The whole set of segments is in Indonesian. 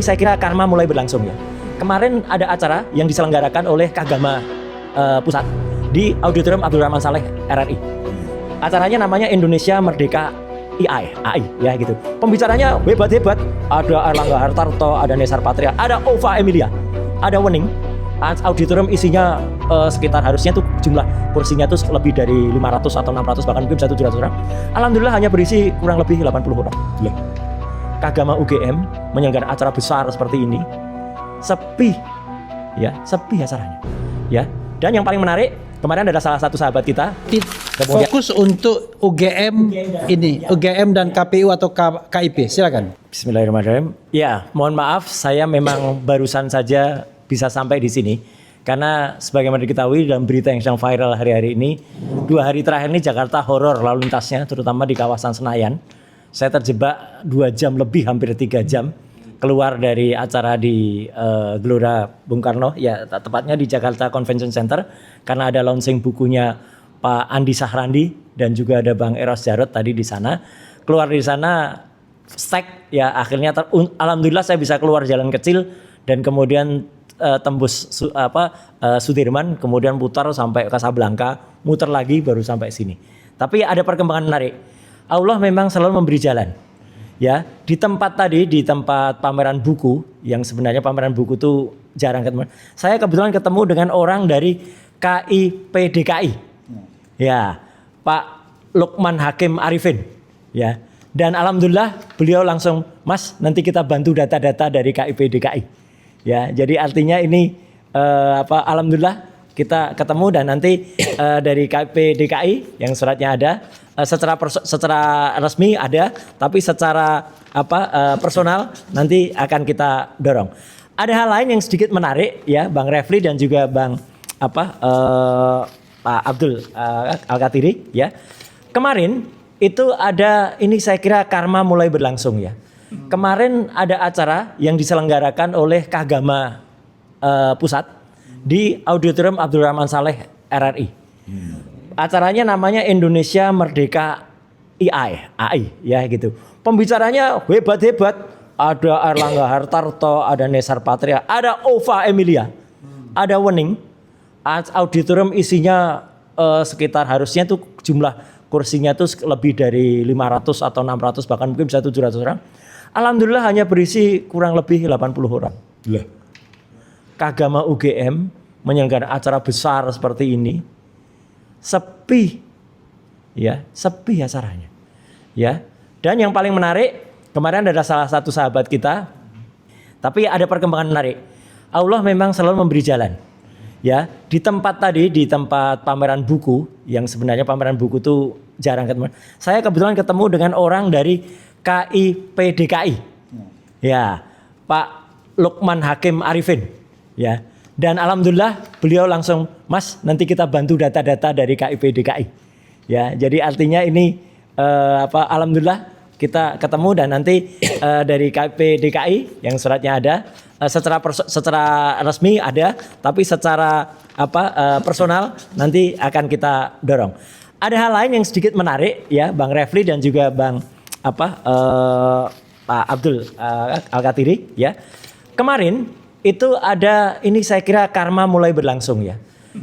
Saya kira karma mulai berlangsung ya. Kemarin ada acara yang diselenggarakan oleh Kagama Pusat di Auditorium Abdul Rahman Saleh RRI. Acaranya namanya Indonesia Merdeka AI ya gitu. Pembicaranya hebat-hebat. Ada Erlangga Hartarto, ada Nesar Patria, ada Ova Emilia, ada Wening. Auditorium isinya sekitar harusnya tuh jumlah kursinya tuh lebih dari 500 atau 600 bahkan mungkin 700 orang. Alhamdulillah hanya berisi kurang lebih 80 orang. Kagama UGM menyelenggarakan acara besar seperti ini sepi acaranya ya. Dan yang paling menarik kemarin ada salah satu sahabat kita fokus untuk UGM ini, UGM dan KPU atau KIP. Silakan. Bismillahirrahmanirrahim. Ya, mohon maaf saya memang barusan saja bisa sampai di sini karena sebagaimana diketahui dalam berita yang sedang viral hari-hari ini, 2 hari terakhir ini Jakarta horor lalu lintasnya terutama di kawasan Senayan. Saya terjebak 2 jam lebih, hampir 3 jam keluar dari acara di Gelora Bung Karno, ya tepatnya di Jakarta Convention Center karena ada launching bukunya Pak Andi Sahrandi dan juga ada Bang Eros Jarot tadi di sana. Keluar dari sana stek ya akhirnya alhamdulillah saya bisa keluar jalan kecil dan kemudian tembus Sudirman, kemudian putar sampai Casablanca, muter lagi baru sampai sini. Tapi ada perkembangan menarik. Allah memang selalu memberi jalan. Ya, di tempat pameran buku yang sebenarnya pameran buku itu jarang ketemu. Saya kebetulan ketemu dengan orang dari KIP DKI. Ya, Pak Lukman Hakim Arifin. Ya. Dan alhamdulillah beliau langsung, "Mas, nanti kita bantu data-data dari KIP DKI." Ya, jadi artinya ini alhamdulillah kita ketemu dan nanti dari KIP DKI yang suratnya ada, secara resmi ada, tapi secara personal nanti akan kita dorong. Ada hal lain yang sedikit menarik ya, Bang Refli dan juga Bang Pak Abdul Al-Katiri ya. Kemarin itu ada, ini saya kira karma mulai berlangsung ya. Kemarin ada acara yang diselenggarakan oleh Kagama Pusat di Auditorium Abdul Rahman Saleh RRI. Acaranya namanya Indonesia Merdeka AI ya gitu. Pembicaranya hebat-hebat. Ada Erlangga Hartarto, ada Nesar Patria, ada Ova Emilia, ada Wening. Auditorium isinya sekitar harusnya tuh jumlah kursinya tuh lebih dari 500 atau 600 bahkan mungkin bisa 700 orang. Alhamdulillah hanya berisi kurang lebih 80 orang. Kagama UGM menyelenggarakan acara besar seperti ini sepi acaranya ya. Dan yang paling menarik kemarin ada salah satu sahabat kita, tapi ada perkembangan menarik. Allah memang selalu memberi jalan ya. Di tempat pameran buku yang sebenarnya pameran buku itu jarang ketemu. Saya kebetulan ketemu dengan orang dari KIP DKI ya, Pak Lukman Hakim Arifin ya. Dan alhamdulillah beliau langsung, "Mas, nanti kita bantu data-data dari KIP DKI." Ya, jadi artinya ini alhamdulillah kita ketemu dan nanti dari KIP DKI yang suratnya ada, secara resmi ada, tapi secara personal nanti akan kita dorong. Ada hal lain yang sedikit menarik ya, Bang Refli dan juga Bang Pak Abdul Al-Katiri ya. Kemarin itu ada, ini saya kira karma mulai berlangsung ya.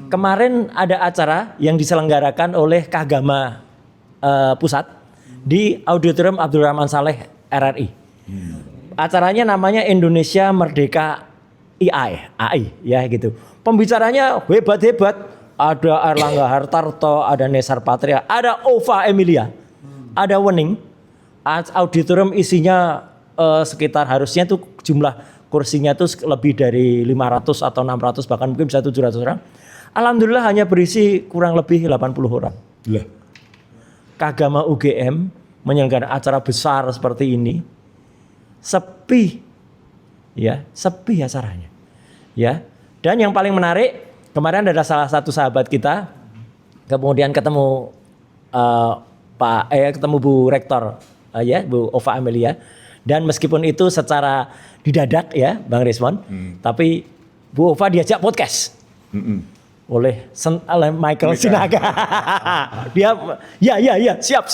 Kemarin ada acara yang diselenggarakan oleh Kagama Pusat di Auditorium Abdul Rahman Saleh RRI. Acaranya namanya Indonesia Merdeka AI ya gitu. Pembicaranya hebat-hebat. Ada Erlangga Hartarto, ada Nesar Patria, ada Ova Emilia, ada Wening. Auditorium isinya sekitar harusnya tuh jumlah kursinya tuh lebih dari 500 atau 600 bahkan mungkin bisa 700 orang. Alhamdulillah hanya berisi kurang lebih 80 orang. Kagama UGM menyelenggarakan acara besar seperti ini sepi acaranya ya. Dan yang paling menarik kemarin ada salah satu sahabat kita kemudian ketemu ketemu Bu Rektor ya, Bu Ova Amelia. Dan meskipun itu secara didadak ya Bang Rizwan, tapi Bu Ova diajak podcast oleh Michael Sinaga. Dia ya siap.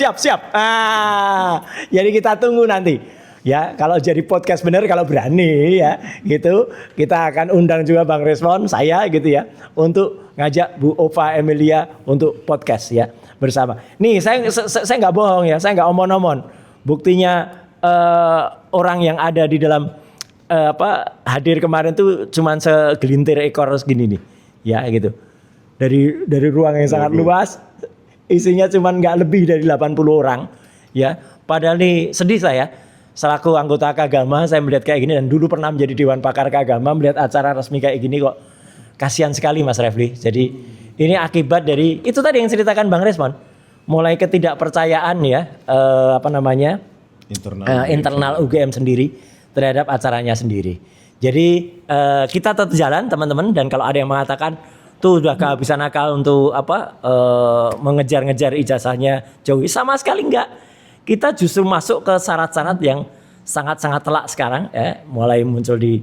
Jadi kita tunggu nanti. Ya, kalau jadi podcast benar kalau berani ya, gitu. Kita akan undang juga Bang Respon, saya gitu ya, untuk ngajak Bu Ova Emilia untuk podcast ya bersama. Nih, saya nggak bohong ya, saya nggak omon-omon. Buktinya orang yang ada di dalam hadir kemarin tuh cuman segelintir ekor segini nih, ya gitu. Dari ruang yang sangat luas, isinya cuman nggak lebih dari 80 orang, ya. Padahal nih sedih saya. Selaku anggota Kagama saya melihat kayak gini dan dulu pernah menjadi Dewan Pakar Kagama, melihat acara resmi kayak gini kok kasihan sekali Mas Refli. Jadi ini akibat dari itu tadi yang ceritakan Bang Respon, mulai ketidakpercayaan ya internal UGM sendiri terhadap acaranya sendiri. Jadi kita tetap jalan teman-teman, dan kalau ada yang mengatakan tuh udah kehabisan akal untuk mengejar-ngejar ijazahnya Jokowi, sama sekali enggak. Kita justru masuk ke syarat-syarat yang sangat-sangat telak sekarang ya, mulai muncul di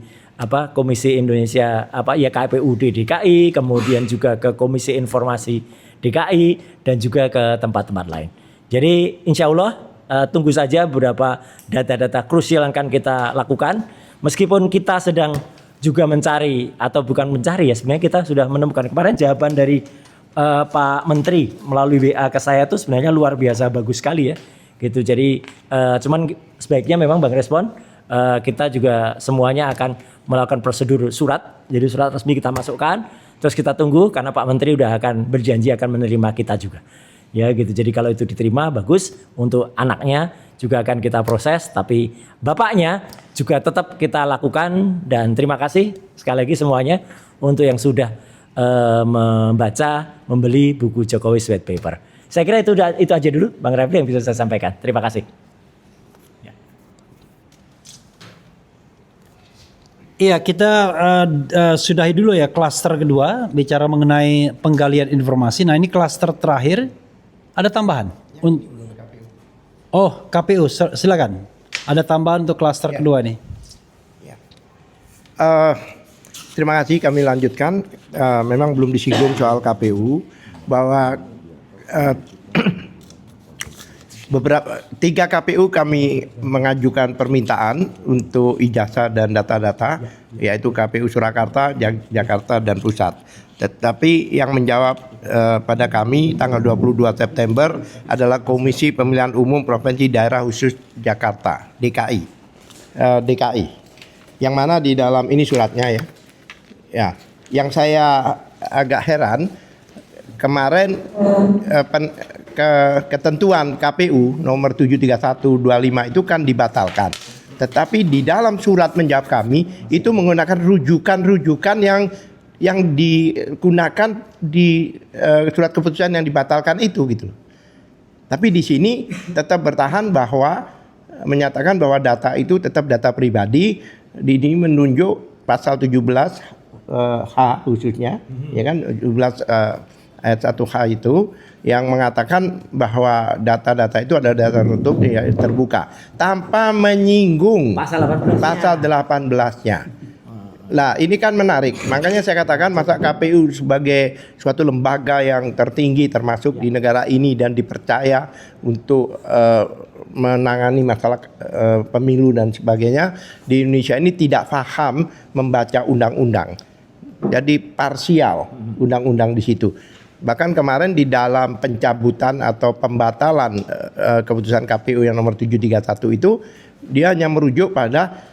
Komisi Indonesia KPUD DKI, kemudian juga ke Komisi Informasi DKI dan juga ke tempat-tempat lain. Jadi insya Allah tunggu saja beberapa data-data krusial yang akan kita lakukan, meskipun kita sedang juga mencari atau bukan mencari ya, sebenarnya kita sudah menemukan kemarin jawaban dari Pak Menteri melalui WA ke saya tuh sebenarnya luar biasa bagus sekali ya. Gitu. Jadi cuman sebaiknya memang Bang Respon kita juga semuanya akan melakukan prosedur surat. Jadi surat resmi kita masukkan, terus kita tunggu karena Pak Menteri udah akan berjanji akan menerima kita juga. Ya gitu. Jadi kalau itu diterima bagus, untuk anaknya juga akan kita proses, tapi bapaknya juga tetap kita lakukan. Dan terima kasih sekali lagi semuanya untuk yang sudah membaca, membeli buku Jokowi White Paper. Saya kira itu aja dulu Bang Refli yang bisa saya sampaikan. Terima kasih. Iya, kita sudahi dulu ya klaster kedua, bicara mengenai penggalian informasi. Nah, ini klaster terakhir, ada tambahan? KPU, silakan. Ada tambahan untuk klaster kedua nih. Ya. Terima kasih, kami lanjutkan. Memang belum disinggung soal KPU, bahwa tiga KPU kami mengajukan permintaan untuk ijazah dan data-data, yaitu KPU Surakarta, Jakarta dan Pusat. Tetapi yang menjawab pada kami tanggal 22 September adalah Komisi Pemilihan Umum Provinsi Daerah Khusus Jakarta, DKI. Yang mana di dalam ini suratnya ya. Ya, yang saya agak heran kemarin ketentuan KPU nomor 73125 itu kan dibatalkan. Tetapi di dalam surat menjawab kami itu menggunakan rujukan-rujukan yang digunakan di surat keputusan yang dibatalkan itu gitu. Tapi di sini tetap bertahan bahwa menyatakan bahwa data itu tetap data pribadi. Ini menunjuk pasal 17 H khususnya, ya kan 17 ayat 1H itu yang mengatakan bahwa data-data itu adalah data tertutup ya, terbuka tanpa menyinggung pasal 18-nya. Nah, ini kan menarik. Makanya saya katakan masa KPU sebagai suatu lembaga yang tertinggi termasuk di negara ini dan dipercaya untuk menangani masalah pemilu dan sebagainya di Indonesia ini tidak paham membaca undang-undang. Jadi parsial undang-undang di situ. Bahkan kemarin di dalam pencabutan atau pembatalan keputusan KPU yang nomor 731 itu dia hanya merujuk pada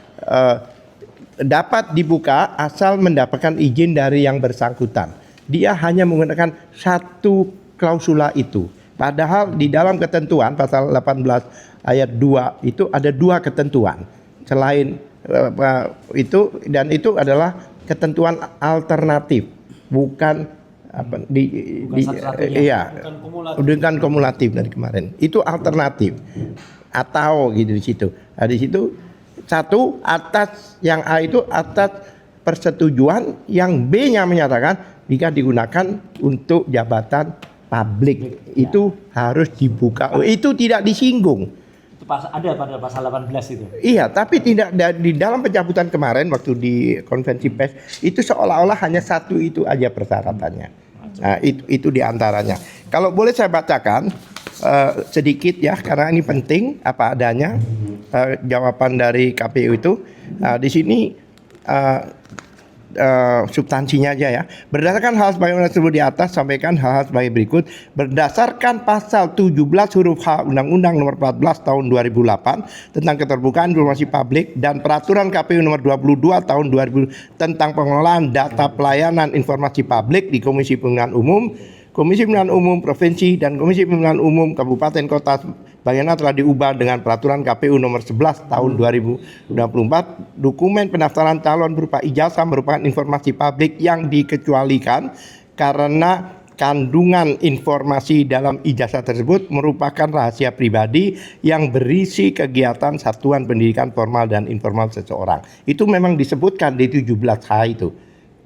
dapat dibuka asal mendapatkan izin dari yang bersangkutan. Dia hanya menggunakan satu klausula itu. Padahal di dalam ketentuan pasal 18 ayat 2 itu ada dua ketentuan. Selain itu, dan itu adalah ketentuan alternatif, bukan bukan kumulatif dari kemarin. Itu alternatif atau gitu di situ. Nah, di situ satu atas yang A itu atas persetujuan, yang B-nya menyatakan jika digunakan untuk jabatan publik itu harus dibuka. Itu tidak disinggung. Ada pada pasal 18 itu. Iya, tapi tidak di dalam pencabutan kemarin waktu di konvensi pers itu seolah-olah hanya satu itu aja persyaratannya. Nah, itu diantaranya. Kalau boleh saya bacakan sedikit ya, karena ini penting apa adanya jawaban dari KPU itu. Di sini substansinya aja ya. Berdasarkan hal sebagaimana tersebut di atas, sampaikan hal-hal sebagai berikut. Berdasarkan pasal 17 huruf H Undang-Undang Nomor 14 Tahun 2008 tentang keterbukaan informasi publik dan Peraturan KPU Nomor 22 Tahun 2000 tentang pengelolaan data pelayanan informasi publik di Komisi Pemilihan Umum, Komisi Pemilihan Umum Provinsi dan Komisi Pemilihan Umum Kabupaten Kota bagaimana telah diubah dengan Peraturan KPU Nomor 11 Tahun 2024. Dokumen pendaftaran calon berupa ijazah merupakan informasi publik yang dikecualikan karena kandungan informasi dalam ijazah tersebut merupakan rahasia pribadi yang berisi kegiatan satuan pendidikan formal dan informal seseorang. Itu memang disebutkan di 17H itu.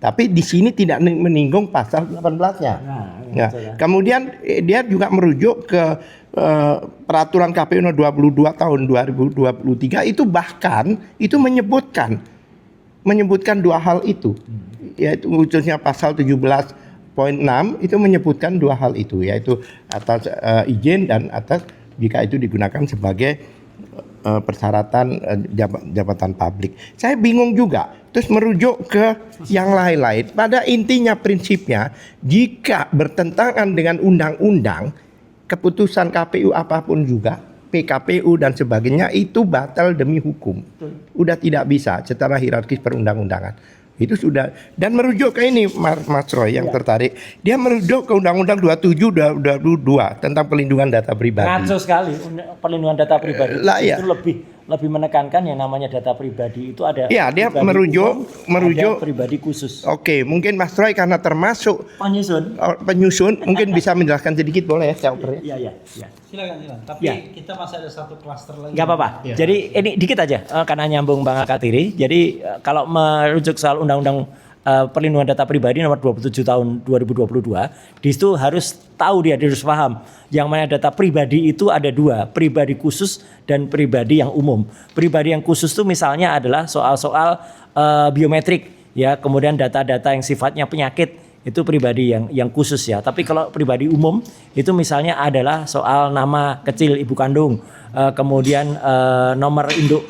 Tapi di sini tidak menyinggung pasal 18-nya. Nah, kemudian dia juga merujuk ke Peraturan KPU Nomor 22 Tahun 2023 itu bahkan itu menyebutkan dua hal itu. Yaitu khususnya pasal 17.6 itu menyebutkan dua hal itu, yaitu atas izin dan atas jika itu digunakan sebagai persyaratan jabatan publik. Saya bingung juga. Terus merujuk ke yang lain-lain. Pada intinya prinsipnya, jika bertentangan dengan undang-undang, keputusan KPU apapun juga, PKPU dan sebagainya itu batal demi hukum. Udah tidak bisa secara hierarkis perundang-undangan. Itu sudah, dan merujuk ke ini Mas Roy yang tertarik, dia merujuk ke Undang-Undang 27/2022 tentang pelindungan data pribadi. Ngaco sekali perlindungan data pribadi. Iya. Itu lebih menekankan yang namanya data pribadi itu ada. Iya, dia merujuk merujuk pribadi khusus. Oke, mungkin Mas Roy karena termasuk penyusun mungkin bisa menjelaskan sedikit, boleh ya saya oper ya? Iya. Silakan. Tapi Ya. kita masih ada satu klaster lagi. Gak apa-apa. Ya. Jadi ini dikit aja karena nyambung Bang Akatiri. Jadi kalau merujuk soal Undang-Undang Perlindungan Data Pribadi Nomor 27 Tahun 2022, di situ harus tahu dia harus paham yang mana data pribadi itu ada dua, pribadi khusus dan pribadi yang umum. Pribadi yang khusus itu misalnya adalah soal-soal biometrik ya, kemudian data-data yang sifatnya penyakit itu pribadi yang khusus ya. Tapi kalau pribadi umum itu misalnya adalah soal nama kecil ibu kandung, kemudian nomor induk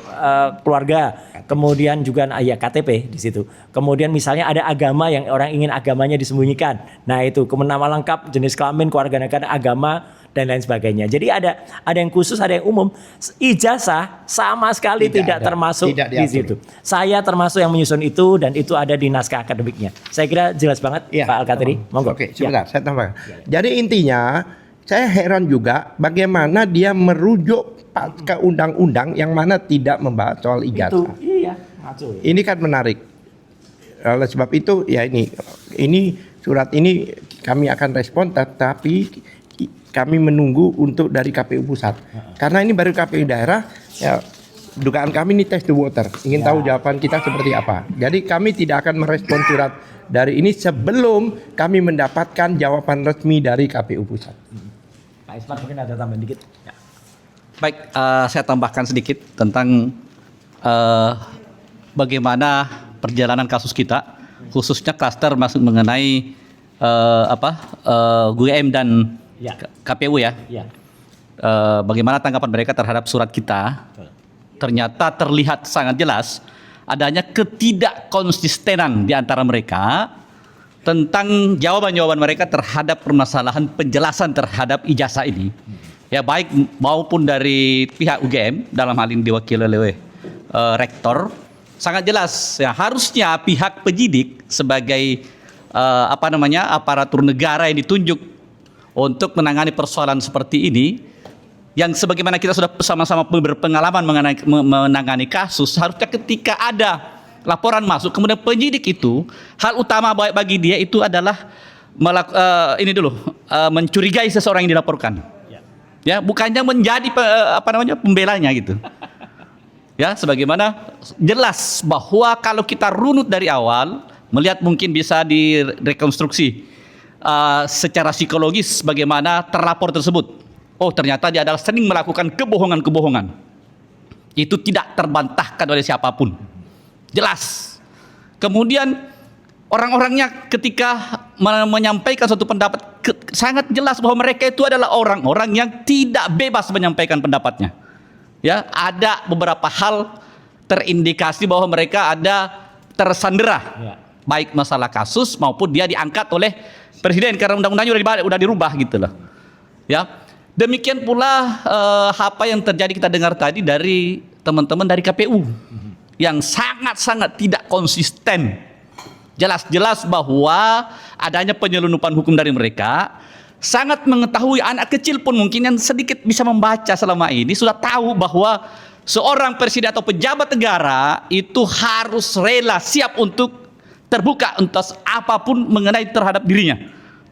keluarga, kemudian juga ya KTP di situ. Kemudian misalnya ada agama yang orang ingin agamanya disembunyikan. Nah itu kemudian nama lengkap, jenis kelamin, kewarganegaraan, agama dan lain sebagainya. Jadi ada yang khusus, ada yang umum. Ijazah sama sekali tidak termasuk di situ. Saya termasuk yang menyusun itu dan itu ada di naskah akademiknya. Saya kira jelas banget ya, Pak Alkatiri. Monggo. Oke, sebentar saya tambahkan. Jadi intinya saya heran juga bagaimana dia merujuk ke undang-undang yang mana tidak membahas soal ijazah. Iya, ngaco. Ini kan menarik. Oleh sebab itu ya ini surat ini kami akan respon, tapi kami menunggu untuk dari KPU pusat. Karena ini baru KPU daerah, ya dugaan kami ini test the water. Ingin tahu jawaban kita seperti apa. Jadi kami tidak akan merespon surat dari ini sebelum kami mendapatkan jawaban resmi dari KPU pusat. Pak Ismat mungkin ada tambahan dikit. Ya. Baik, saya tambahkan sedikit tentang bagaimana perjalanan kasus kita, khususnya klaster masuk mengenai GUM dan KPU ya. Bagaimana tanggapan mereka terhadap surat kita? Ternyata terlihat sangat jelas adanya ketidakkonsistenan di antara mereka tentang jawaban-jawaban mereka terhadap permasalahan penjelasan terhadap ijazah ini. Ya baik maupun dari pihak UGM dalam hal ini diwakili oleh rektor, sangat jelas ya harusnya pihak penyidik sebagai aparatur negara yang ditunjuk untuk menangani persoalan seperti ini, yang sebagaimana kita sudah sama-sama berpengalaman menangani kasus, harusnya ketika ada laporan masuk kemudian penyidik itu hal utama bagi dia itu adalah mencurigai seseorang yang dilaporkan. Ya, bukannya menjadi pembelanya gitu. Ya, sebagaimana jelas bahwa kalau kita runut dari awal, melihat mungkin bisa direkonstruksi secara psikologis bagaimana terlapor tersebut. Oh, ternyata dia adalah sering melakukan kebohongan-kebohongan. Itu tidak terbantahkan oleh siapapun. Jelas. Kemudian orang-orangnya ketika menyampaikan suatu pendapat sangat jelas bahwa mereka itu adalah orang-orang yang tidak bebas menyampaikan pendapatnya. Ya, ada beberapa hal terindikasi bahwa mereka ada tersandera, baik masalah kasus maupun dia diangkat oleh presiden karena undang-undangnya udah dirubah gitu loh. Ya, demikian pula apa yang terjadi kita dengar tadi dari teman-teman dari KPU yang sangat-sangat tidak konsisten. Jelas-jelas bahwa adanya penyelundupan hukum dari mereka, sangat mengetahui, anak kecil pun mungkin yang sedikit bisa membaca selama ini sudah tahu bahwa seorang presiden atau pejabat negara itu harus rela siap untuk terbuka untuk apapun mengenai terhadap dirinya,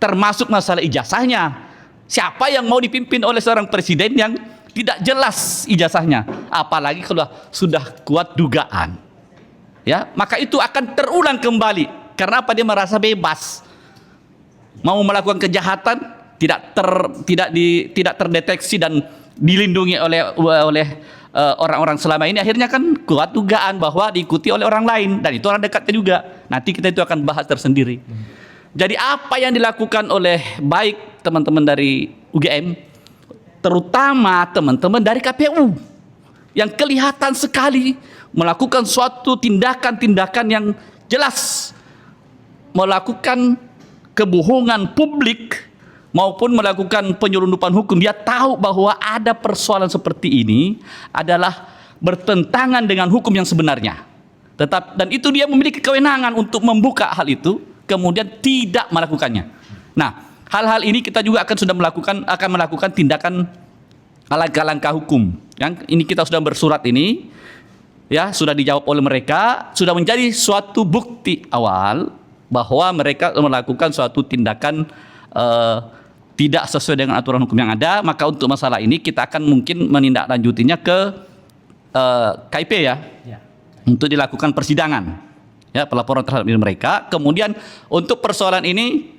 termasuk masalah ijazahnya. Siapa yang mau dipimpin oleh seorang presiden yang tidak jelas ijazahnya, apalagi kalau sudah kuat dugaan, ya, maka itu akan terulang kembali. Karena apa? Dia merasa bebas, mau melakukan kejahatan tidak terdeteksi dan dilindungi oleh orang-orang selama ini. Akhirnya kan kuat dugaan bahwa diikuti oleh orang lain dan itu orang dekatnya juga. Nanti kita itu akan bahas tersendiri. Jadi apa yang dilakukan oleh baik teman-teman dari UGM, terutama teman-teman dari KPU yang kelihatan sekali melakukan suatu tindakan-tindakan yang jelas, melakukan kebohongan publik maupun melakukan penyelundupan hukum. Dia tahu bahwa ada persoalan seperti ini adalah bertentangan dengan hukum yang sebenarnya. Dan itu dia memiliki kewenangan untuk membuka hal itu, kemudian tidak melakukannya. Nah, hal-hal ini kita juga akan melakukan tindakan langkah-langkah hukum. Yang ini kita sudah bersurat ini, ya, sudah dijawab oleh mereka, sudah menjadi suatu bukti awal bahwa mereka melakukan suatu tindakan tidak sesuai dengan aturan hukum yang ada. Maka untuk masalah ini kita akan mungkin menindaklanjutinya ke KIP ya, untuk dilakukan persidangan, ya, pelaporan terhadap diri mereka. Kemudian untuk persoalan ini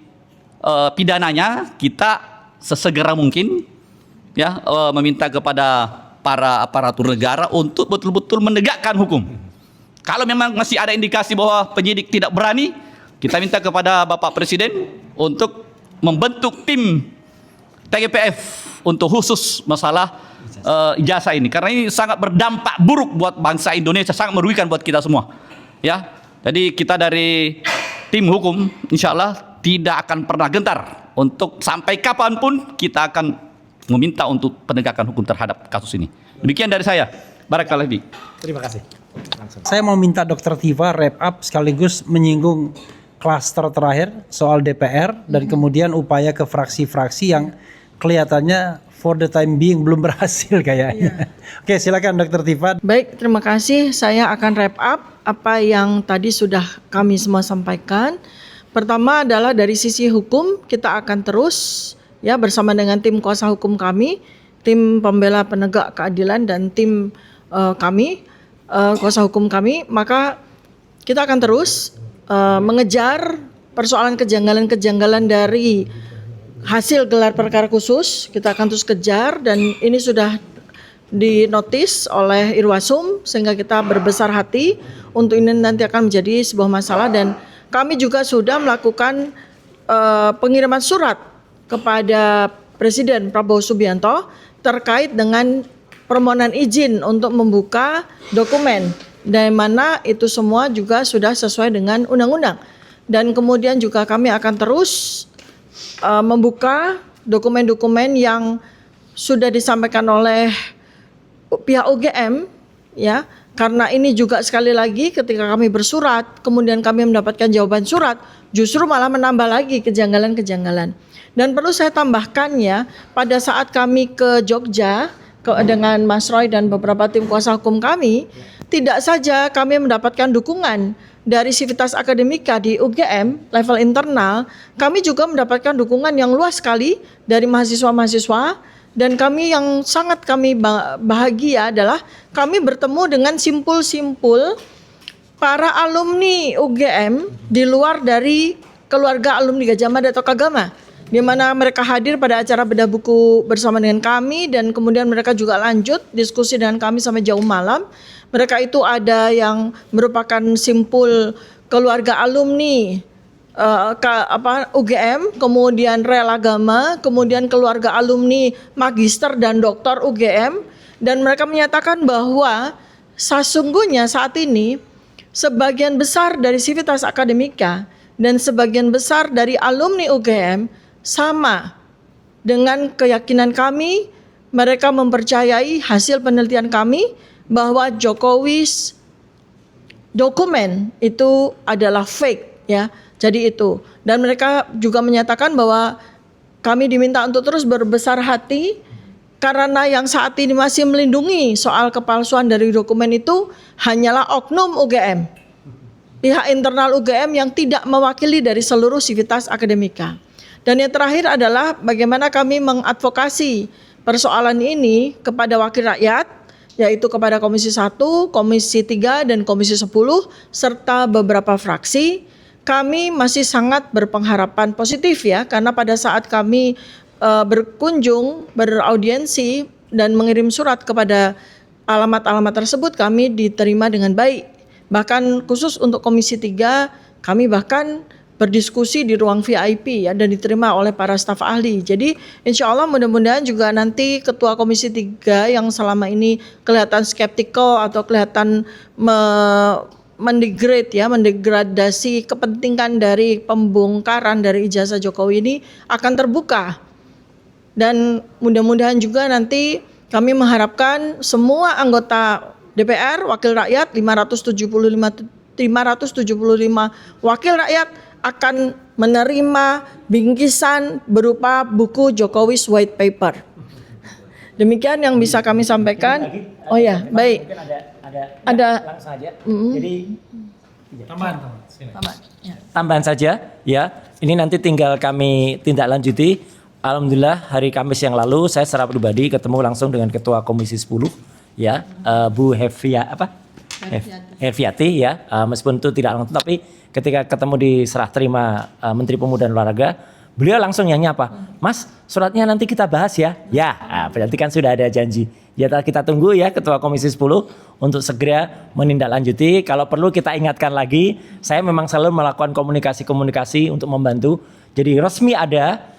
pidananya kita sesegera mungkin, ya, meminta kepada para aparatur negara untuk betul-betul menegakkan hukum. Kalau memang masih ada indikasi bahwa penyidik tidak berani, kita minta kepada Bapak Presiden untuk membentuk tim TGPF untuk khusus masalah ijazah ini, karena ini sangat berdampak buruk buat bangsa Indonesia, sangat merugikan buat kita semua. Ya, jadi kita dari tim hukum, insya Allah tidak akan pernah gentar untuk sampai kapanpun kita akan meminta untuk penegakan hukum terhadap kasus ini. Demikian dari saya. Barakallahu fiik. Terima kasih. Saya mau minta Dr. Tiva wrap up sekaligus menyinggung klaster terakhir soal DPR dan kemudian upaya ke fraksi-fraksi yang kelihatannya for the time being belum berhasil kayaknya. Oke, silakan Dr. Tiva. Baik, terima kasih. Saya akan wrap up apa yang tadi sudah kami semua sampaikan. Pertama adalah dari sisi hukum, kita akan terus, ya, bersama dengan tim kuasa hukum kami, tim pembela penegak keadilan dan tim kami, kuasa hukum kami, maka kita akan terus mengejar persoalan kejanggalan-kejanggalan dari hasil gelar perkara khusus. Kita akan terus kejar dan ini sudah dinotis oleh Irwasum sehingga kita berbesar hati untuk ini nanti akan menjadi sebuah masalah. Dan kami juga sudah melakukan pengiriman surat kepada Presiden Prabowo Subianto terkait dengan permohonan izin untuk membuka dokumen, dari mana itu semua juga sudah sesuai dengan undang-undang. Dan kemudian juga kami akan terus membuka dokumen-dokumen yang sudah disampaikan oleh pihak UGM, ya, karena ini juga sekali lagi ketika kami bersurat, kemudian kami mendapatkan jawaban surat, justru malah menambah lagi kejanggalan-kejanggalan. Dan perlu saya tambahkan, ya, pada saat kami ke Jogja dengan Mas Roy dan beberapa tim kuasa hukum kami, tidak saja kami mendapatkan dukungan dari Civitas Akademika di UGM level internal, kami juga mendapatkan dukungan yang luas sekali dari mahasiswa-mahasiswa. Dan kami yang sangat kami bahagia adalah kami bertemu dengan simpul-simpul para alumni UGM di luar dari keluarga alumni Gajah Mada atau Kagama, di mana mereka hadir pada acara bedah buku bersama dengan kami dan kemudian mereka juga lanjut diskusi dengan kami sampai jauh malam. Mereka itu ada yang merupakan simpul keluarga alumni UGM, kemudian rel agama, kemudian keluarga alumni magister dan doktor UGM, dan mereka menyatakan bahwa sesungguhnya saat ini sebagian besar dari Civitas Akademika dan sebagian besar dari alumni UGM sama dengan keyakinan kami. Mereka mempercayai hasil penelitian kami bahwa Jokowi's dokumen itu adalah fake, ya. Jadi itu. Dan mereka juga menyatakan bahwa kami diminta untuk terus berbesar hati karena yang saat ini masih melindungi soal kepalsuan dari dokumen itu hanyalah oknum UGM. Pihak internal UGM yang tidak mewakili dari seluruh Civitas Akademika. Dan yang terakhir adalah bagaimana kami mengadvokasi persoalan ini kepada wakil rakyat, yaitu kepada Komisi 1, Komisi 3, dan Komisi 10, serta beberapa fraksi. Kami masih sangat berpengharapan positif ya, karena pada saat kami berkunjung, beraudiensi, dan mengirim surat kepada alamat-alamat tersebut, kami diterima dengan baik. Bahkan khusus untuk Komisi 3, kami bahkan berdiskusi di ruang VIP ya, dan diterima oleh para staf ahli. Jadi insya Allah mudah-mudahan juga nanti Ketua Komisi 3 yang selama ini kelihatan skeptikal atau kelihatan mendegradasi kepentingan dari pembongkaran dari ijazah Jokowi ini akan terbuka. Dan mudah-mudahan juga nanti kami mengharapkan semua anggota DPR, wakil rakyat 575 wakil rakyat akan menerima bingkisan berupa buku Jokowi's White Paper. Demikian yang bisa kami sampaikan. Oh ya, baik. Ada langsung aja. Jadi tambahan saja ya. Ini nanti tinggal kami tindak lanjuti. Alhamdulillah hari Kamis yang lalu saya secara pribadi ketemu langsung dengan Ketua Komisi 10 ya, Bu Herfiati ya. Meskipun itu tidak langsung, tapi ketika ketemu di serah terima Menteri Pemuda dan Olahraga, beliau langsung yang nyapa, Mas, suratnya nanti kita bahas ya. Ya, berarti kan sudah ada janji. Ya, kita tunggu ya Ketua Komisi 10 untuk segera menindaklanjuti. Kalau perlu kita ingatkan lagi, saya memang selalu melakukan komunikasi untuk membantu. Jadi resmi ada,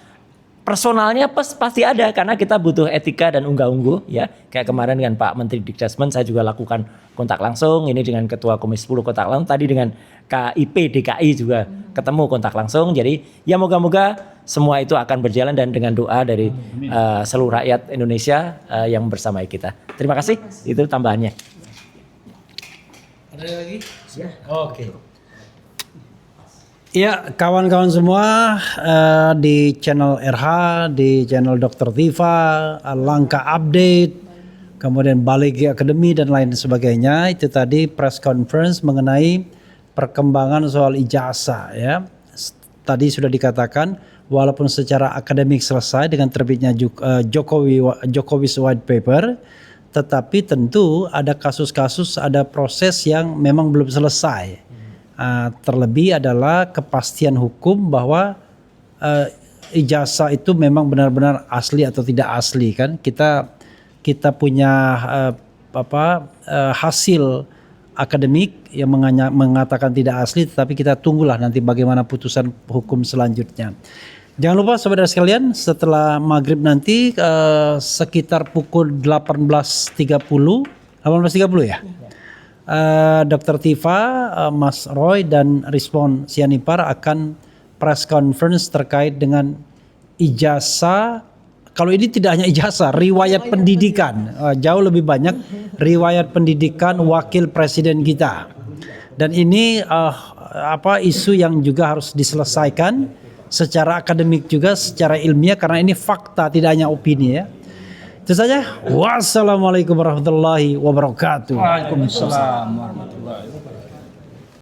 personalnya pasti ada, karena kita butuh etika dan unggah-ungguh ya. Kayak kemarin dengan Pak Menteri Dikdasmen saya juga lakukan kontak langsung, ini dengan Ketua Komisi 10 kontak langsung, tadi dengan KIP DKI juga ketemu kontak langsung. Jadi ya moga-moga semua itu akan berjalan dan dengan doa dari seluruh rakyat Indonesia yang bersama kita. Terima kasih, itu tambahannya. Ada lagi? Ya. Oke. Ya, kawan-kawan semua di channel RH, di channel Dr. Tifa, Langkah Update, kemudian Balegi Academy dan lain sebagainya. Itu tadi press conference mengenai perkembangan soal ijazah ya. Tadi sudah dikatakan walaupun secara akademik selesai dengan terbitnya Jokowi's White Paper, tetapi tentu ada kasus-kasus, ada proses yang memang belum selesai. Terlebih adalah kepastian hukum bahwa ijazah itu memang benar-benar asli atau tidak asli kan. Kita punya hasil akademik yang mengatakan tidak asli, tetapi kita tunggulah nanti bagaimana putusan hukum selanjutnya. Jangan lupa saudara sekalian, setelah maghrib nanti sekitar pukul 18.30 ya. Dr. Tifa, Mas Roy dan Rizwan Sianipar akan press conference terkait dengan ijazah. Kalau ini tidak hanya ijazah, riwayat pendidikan, jauh lebih banyak riwayat pendidikan wakil presiden kita. Dan ini isu yang juga harus diselesaikan secara akademik juga, secara ilmiah, karena ini fakta, tidak hanya opini ya. Itu saja. Wassalamualaikum warahmatullahi wabarakatuh. Waalaikumsalam warahmatullahi wabarakatuh.